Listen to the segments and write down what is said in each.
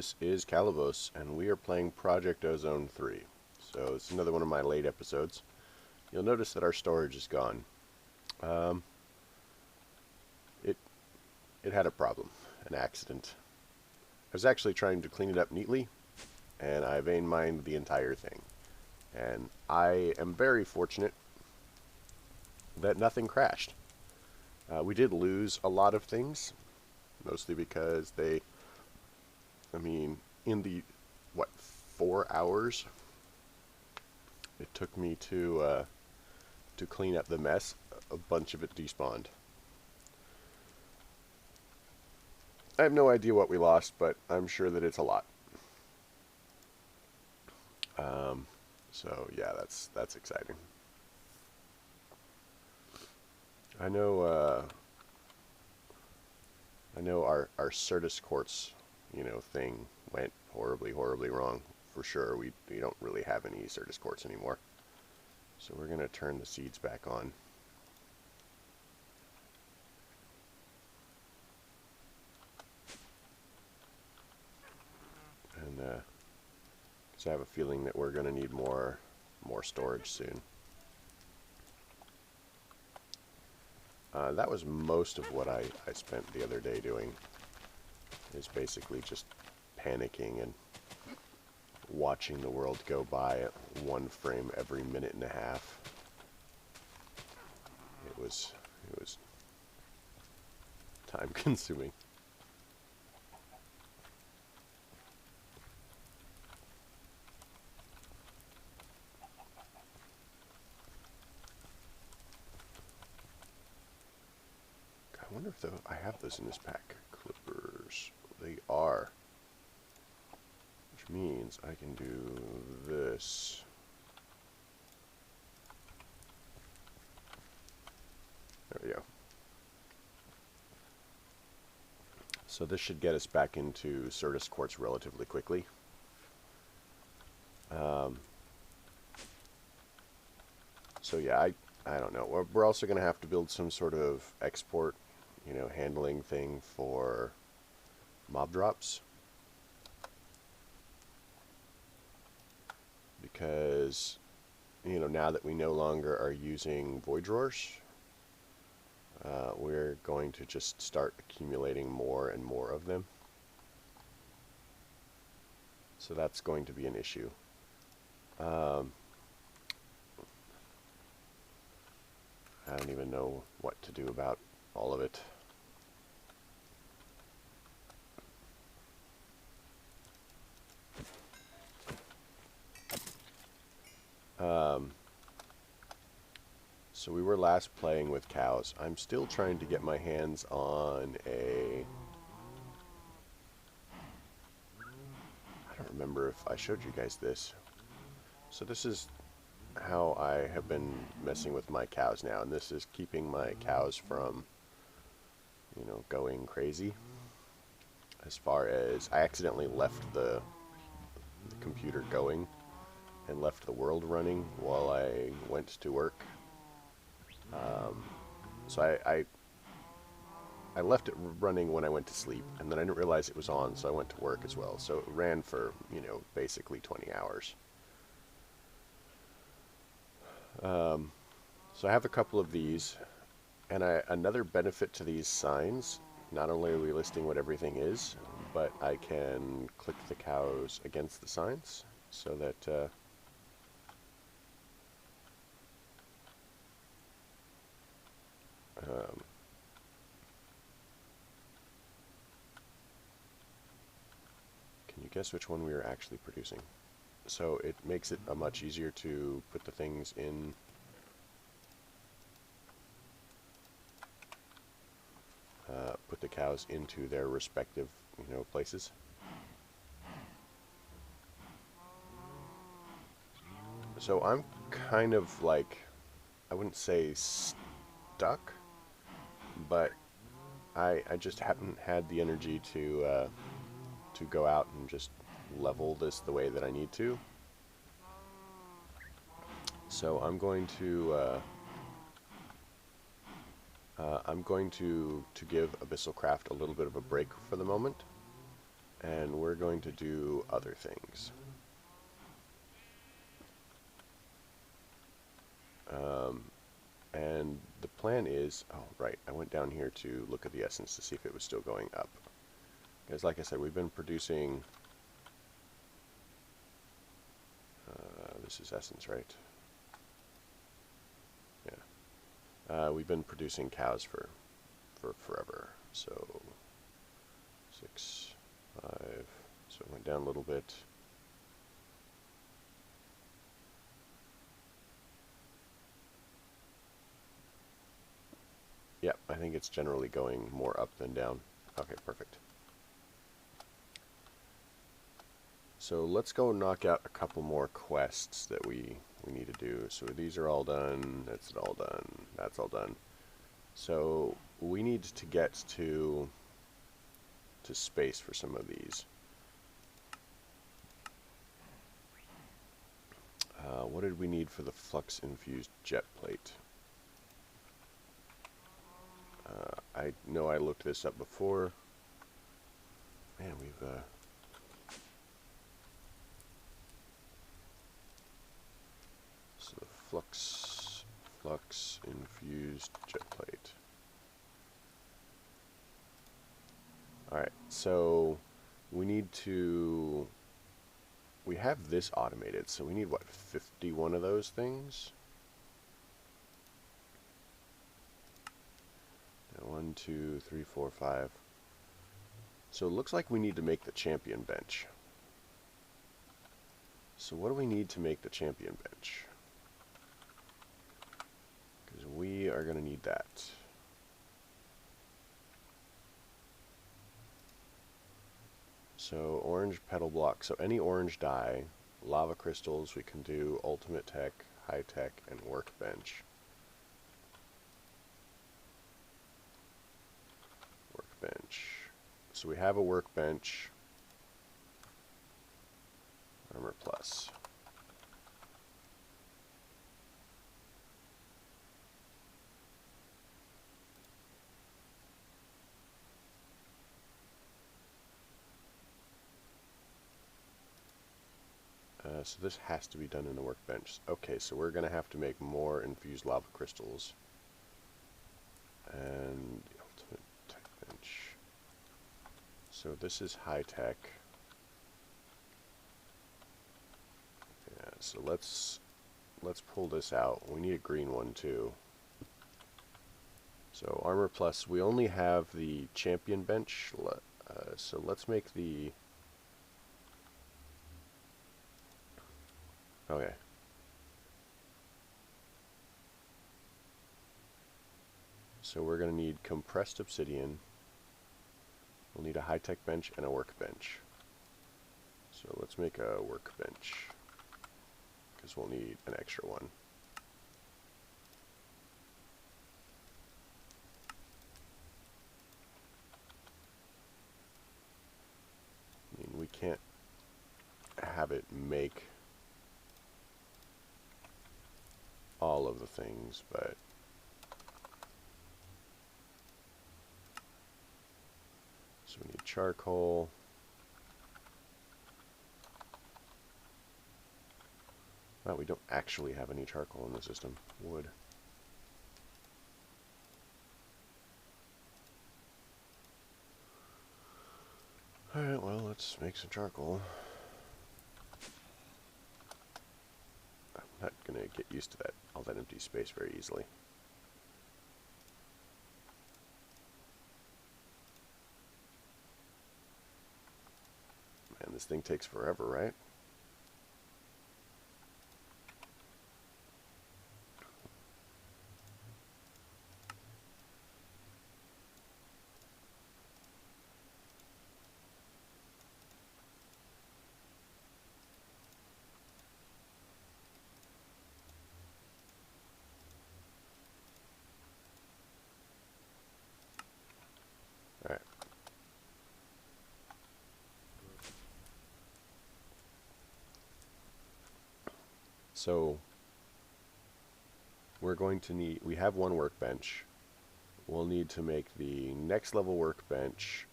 This is Calibos, and we are playing Project Ozone 3. So it's another one of my late episodes. You'll notice that our storage is gone. Um, it it had a problem, an accident. I was actually trying to clean it up neatly, and I vein mined the entire thing. And I am very fortunate that nothing crashed. We did lose a lot of things, mostly because in the, 4 hours it took me to clean up the mess, a bunch of it despawned. I have no idea what we lost, but I'm sure that it's a lot. So yeah, that's exciting. I know our Certus quartz, thing went horribly wrong. For sure, we don't really have any Certus quartz anymore. So we're gonna turn the seeds back on. And because I have a feeling that we're gonna need more storage soon. That was most of what I spent the other day doing, is basically just panicking and watching the world go by at 1 frame every minute and a half. It was time consuming. I wonder if I have those in this pack. Clippers. They are. Which means I can do this. There we go. So this should get us back into Certus quartz relatively quickly. So yeah, I don't know. We're also going to have to build some sort of export, handling thing for mob drops. Because, now that we no longer are using void drawers, we're going to just start accumulating more and more of them. So that's going to be an issue. I don't even know what to do about all of it. So we were last playing with cows. I'm still trying to get my hands on I don't remember if I showed you guys this. So this is how I have been messing with my cows now, and this is keeping my cows from, going crazy. As far as I accidentally left the computer going and left the world running while I went to work. So I left it running when I went to sleep, and then I didn't realize it was on, so I went to work as well. So it ran for, basically 20 hours. So I have a couple of these, and another benefit to these signs, not only are we listing what everything is, but I can click the cows against the signs, so that can you guess which one we are actually producing? So it makes it much easier to put the things in. Put the cows into their respective, places. So I'm kind of like, I wouldn't say stuck, but I just haven't had the energy to go out and just level this the way that I need to. So I'm going to give Abyssal Craft a little bit of a break for the moment. and we're going to do other things. And the plan is, oh right, I went down here to look at the essence to see if it was still going up. Because like I said, we've been producing, this is essence, right? Yeah. We've been producing cows for forever. So 6, 5, so it went down a little bit. Yep, I think it's generally going more up than down. Okay, perfect. So let's go knock out a couple more quests that we need to do. So these are all done, that's all done, that's all done. So we need to get to space for some of these. What did we need for the flux-infused jet plate? I know I looked this up before. Man, we've so the flux-infused jet plate. Alright, so we need to, we have this automated, so we need, what, 51 of those things? 1, 2, 3, 4, 5. So it looks like we need to make the champion bench. So what do we need to make the champion bench? Because we are going to need that. So orange petal block. So any orange dye, lava crystals, we can do ultimate tech, high tech, and workbench. Workbench. So we have a workbench. Armor plus. So this has to be done in the workbench. Okay, so we're going to have to make more infused lava crystals. And the ultimate tech bench. So this is high tech. Yeah, so let's pull this out. We need a green one too. So armor plus, we only have the champion bench. So let's make the, okay. So we're going to need compressed obsidian. We'll need a high-tech bench and a workbench. So let's make a workbench, because we'll need an extra one. I mean, we can't have it make all of the things, but so we need charcoal. Well, we don't actually have any charcoal in the system. Wood. Alright, well, let's make some charcoal. I'm not gonna get used to that, all that empty space very easily. Man, this thing takes forever, right? Alright. So we're going to need, we have one workbench. We'll need to make the next level workbench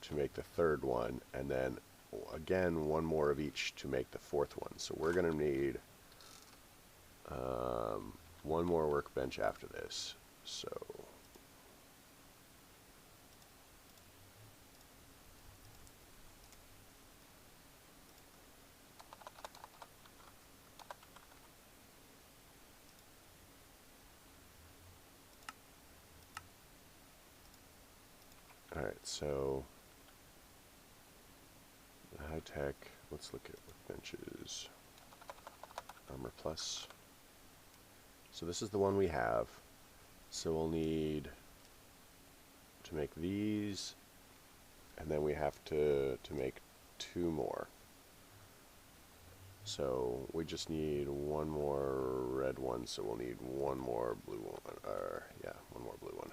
to make the third one, and then again 1 more of each to make the 4th one. So we're going to need 1 more workbench after this. So alright, so the high tech, let's look at workbenches. Armor plus. So this is the one we have. So we'll need to make these, and then we have to make 2 more. So we just need 1 more red one, so we'll need 1 more blue one, or yeah, 1 more blue one.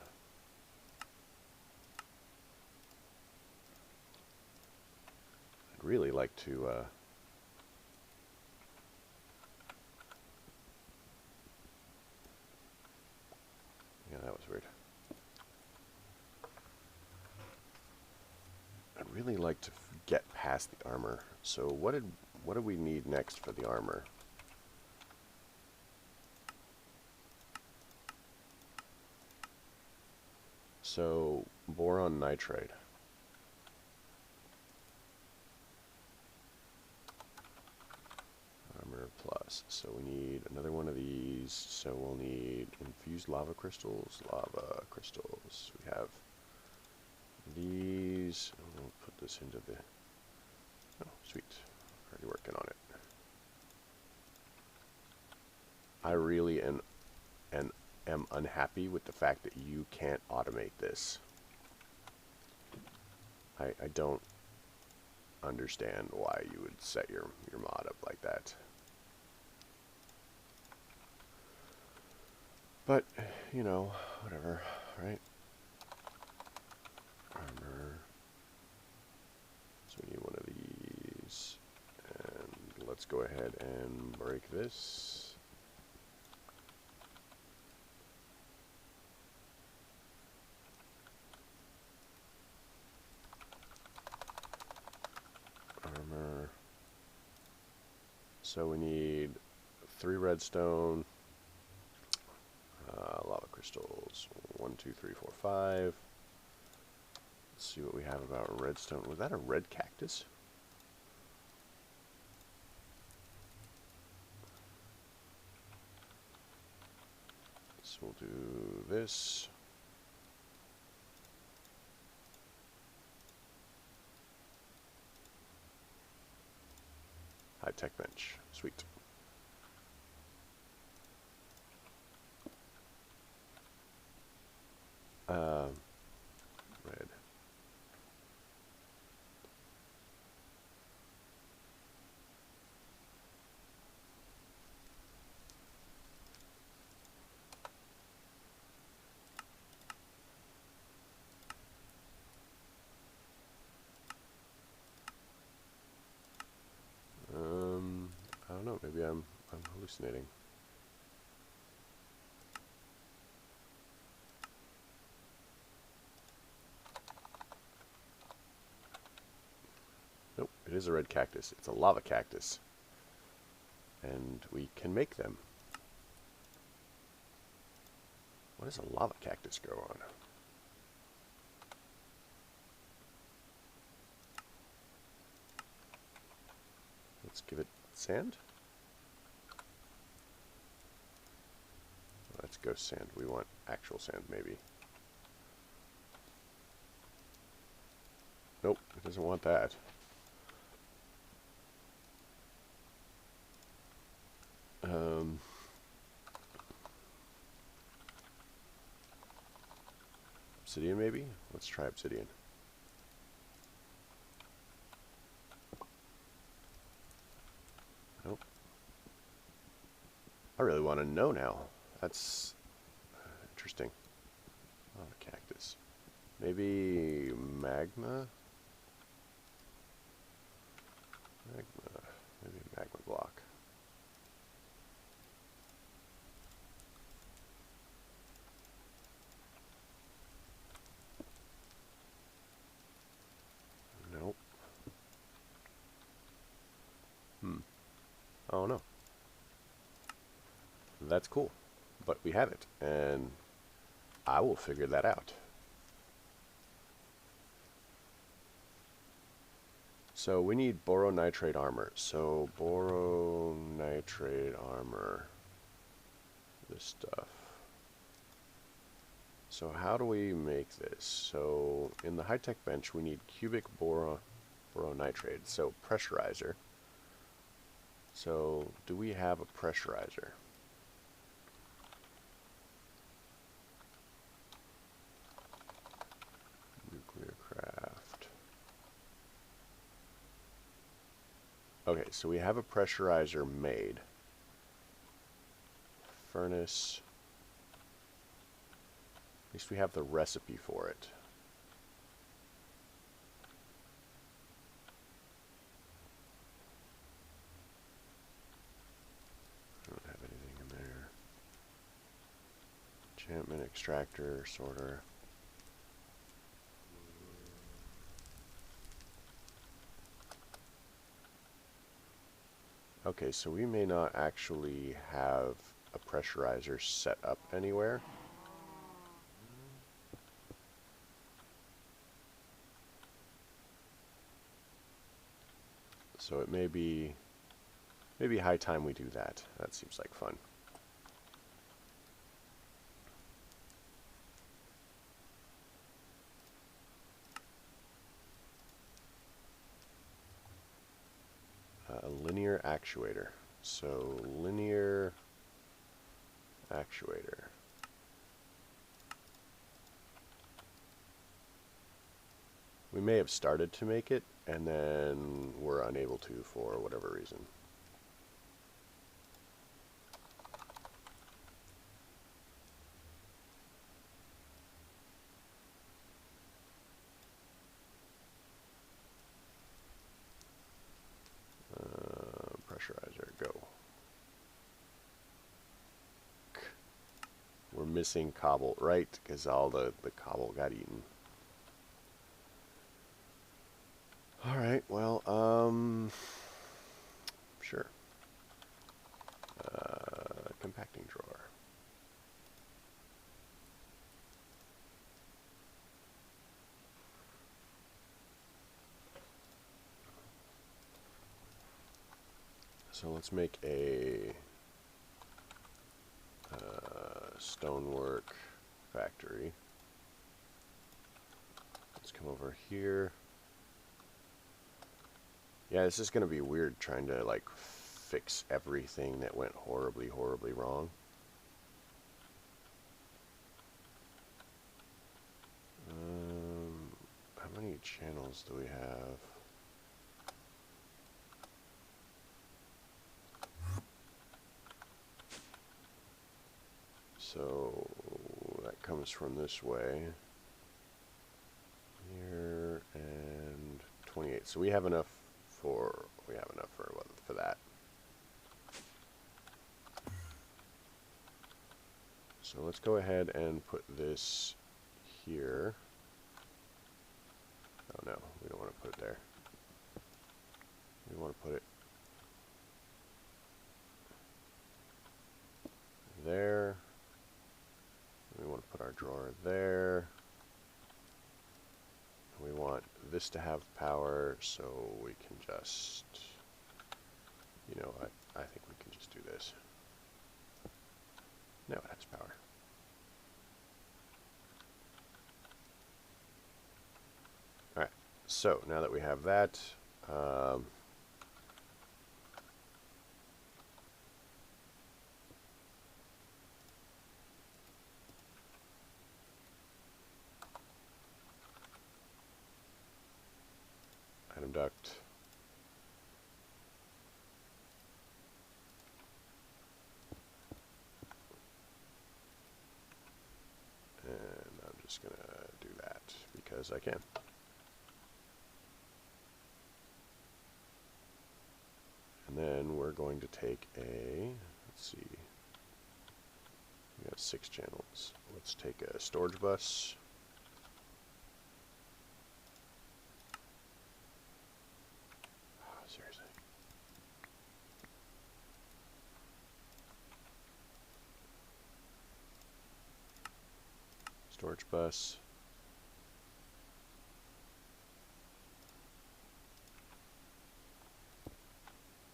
I'd really like to yeah, that was weird. I'd really like to get past the armor. So what do we need next for the armor? So boron nitride. Armor plus. So we need another one of these. So we'll need infused lava crystals. Lava crystals. We have these. We'll put this into the... Oh, sweet. Already working on it. I really am unhappy with the fact that you can't automate this. I don't understand why you would set your mod up like that. But, you know, whatever, right? Armor. So we need one of these. And let's go ahead and break this. Armor. So we need 3 redstone, lava crystals, 1, 2, 3, 4, 5. Let's see what we have about redstone. Was that a red cactus? So we'll do this. High-tech bench. Sweet. Red. I don't know. Maybe I'm hallucinating. Nope, it is a red cactus. It's a lava cactus. And we can make them. What does a lava cactus grow on? Let's give it sand. Let's go sand. We want actual sand, maybe. Nope, it doesn't want that. Obsidian, maybe? Let's try obsidian. Nope. I really want to know now. That's interesting. Oh, a cactus. Maybe magma? Magma. Maybe a magma block. Oh no. That's cool. But we have it, and I will figure that out. So we need boronitrate armor. So boronitrate armor. This stuff. So how do we make this? So in the high-tech bench we need cubic boronitrate. So pressurizer. So do we have a pressurizer? Nuclear craft. Okay, so we have a pressurizer made. Furnace. At least we have the recipe for it. I don't have anything in there. Enchantment, extractor, sorter. Okay, so we may not actually have a pressurizer set up anywhere. So it may be high time we do that. That seems like fun. A linear actuator. So linear actuator. We may have started to make it and then were unable to for whatever reason. Pressurizer, go. We're missing cobble, right? Because all the cobble got eaten. Alright, well, sure. Compacting drawer. So let's make a stonework factory. Let's come over here. Yeah, this is going to be weird trying to like fix everything that went horribly, horribly wrong. How many channels do we have? So that comes from this way. Here and 28. So we have enough for that. So let's go ahead and put this here. Oh no, we don't want to put it there. We want to put it there. We want to put our drawer there. We want this to have power, so we can just, you know what, I think we can just do this. Now it has power. Alright, so now that we have that, item duct. And I'm just going to do that because I can. And then we're going to take a, let's see, we got 6 channels. Let's take a storage bus. Oh, seriously. storage bus.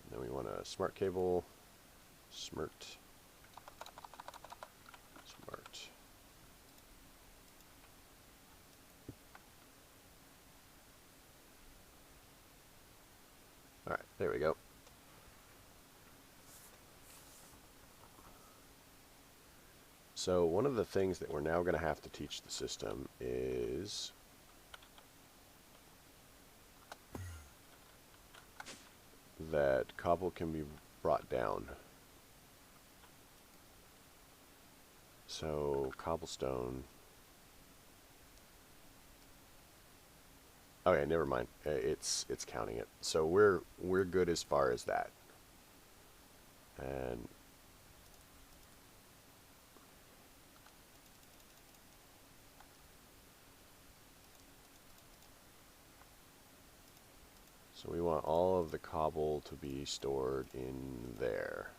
And then we want a smart cable, smart. Alright, there we go. So one of the things that we're now going to have to teach the system is that cobble can be brought down. So cobblestone. Okay, never mind. It's counting it. So we're good as far as that. And so we want all of the cobble to be stored in there.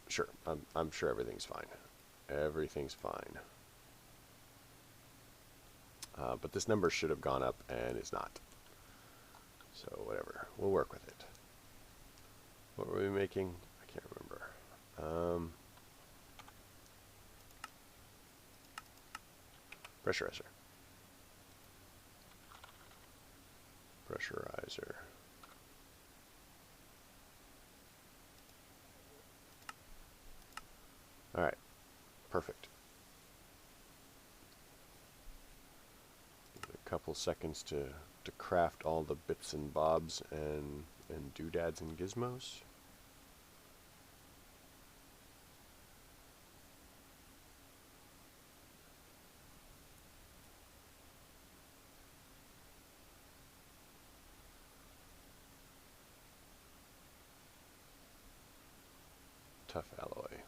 Sure, I'm sure everything's fine. Everything's fine. But this number should have gone up, and it's not. So whatever, we'll work with it. What were we making? I can't remember. Pressurizer. Pressurizer. Alright, perfect. A couple seconds to craft all the bits and bobs and doodads and gizmos. Tough alloy.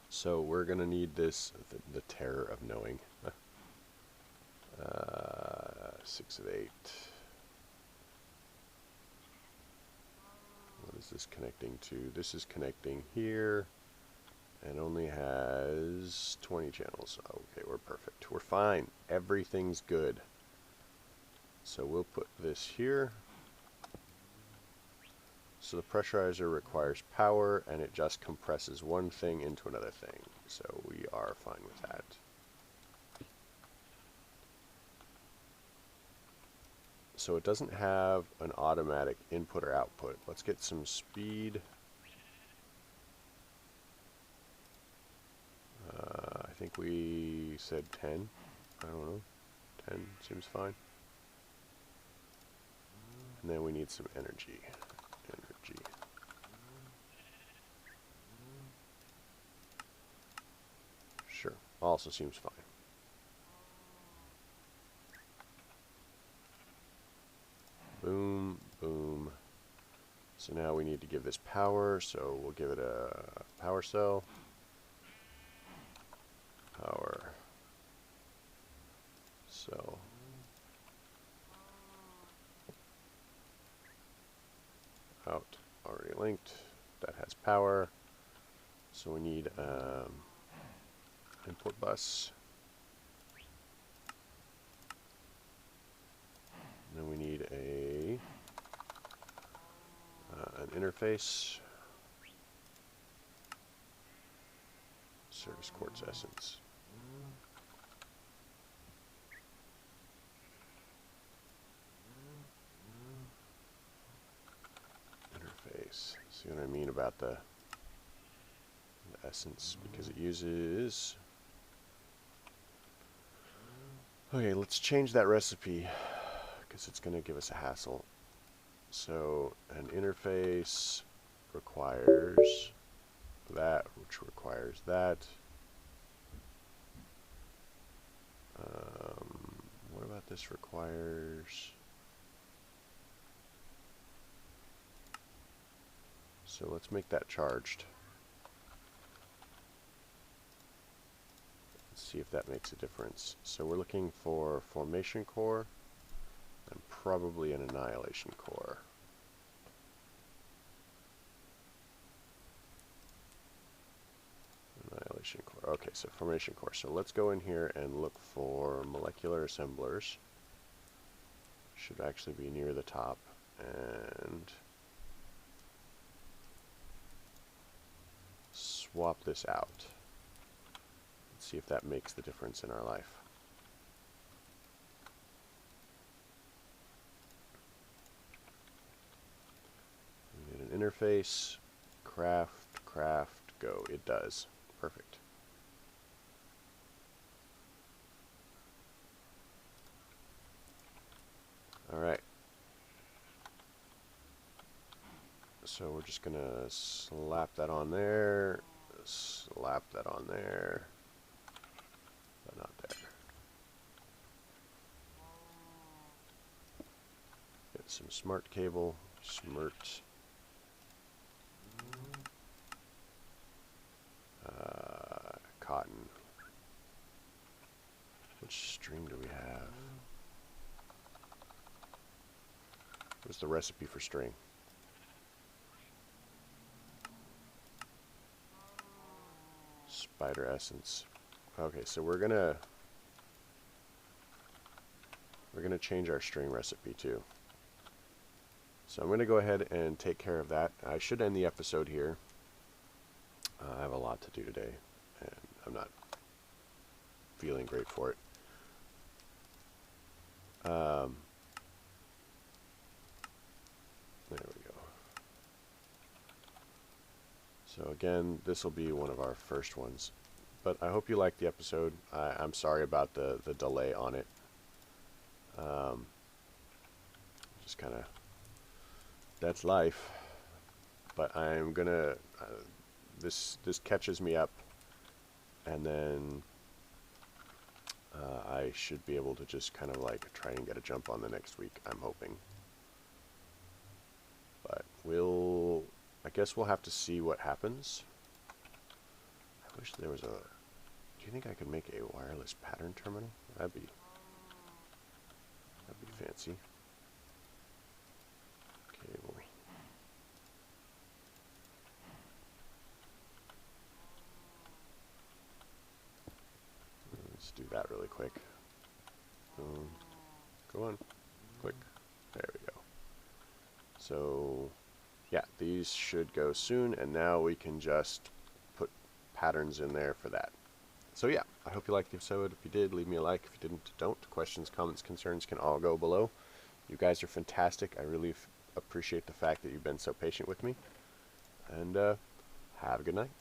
So we're going to need this, the terror of knowing. 6 of 8. What is this connecting to? This is connecting here and only has 20 channels. Okay, we're perfect. We're fine. Everything's good. So we'll put this here. So the pressurizer requires power, and it just compresses one thing into another thing. So we are fine with that. So it doesn't have an automatic input or output. Let's get some speed. I think we said 10. I don't know. 10 seems fine. And then we need some energy. Sure. Also seems fine. Boom, boom. So now we need to give this power, so we'll give it a power cell. Power cell. Out. Already linked. That has power. So we need import bus. And then we need an interface. Service quartz essence. Interface. See what I mean about the essence, because it uses... Okay, let's change that recipe because it's going to give us a hassle. So an interface requires that, which requires that. What about this requires... So let's make that charged. Let's see if that makes a difference. So we're looking for formation core and probably an annihilation core. Annihilation core. Okay, so formation core. So let's go in here and look for molecular assemblers. Should actually be near the top. And swap this out. Let's see if that makes the difference in our life. We need an interface. Craft, craft, go. It does. Perfect. Alright. So we're just going to slap that on there, slap that on there, but not there. Get some smart cable, smart, cotton. Which string do we have? What's the recipe for string? Spider essence. Okay, so we're gonna change our string recipe too. So I'm gonna go ahead and take care of that. I should end the episode here. I have a lot to do today, and I'm not feeling great for it. There we go. So again, this will be one of our first ones. But I hope you liked the episode. I'm sorry about the delay on it. Just kind of, that's life. But I'm gonna, this catches me up, and then I should be able to just kind of like try and get a jump on the next week, I'm hoping. But I guess we'll have to see what happens. I wish there was a, do you think I could make a wireless pattern terminal? That'd be fancy. Cable. Let's do that really quick. Go on. Click. There we go. So, yeah, these should go soon, and now we can just put patterns in there for that. So yeah, I hope you liked the episode. If you did, leave me a like. If you didn't, don't. Questions, comments, concerns can all go below. You guys are fantastic. I really appreciate the fact that you've been so patient with me. And have a good night.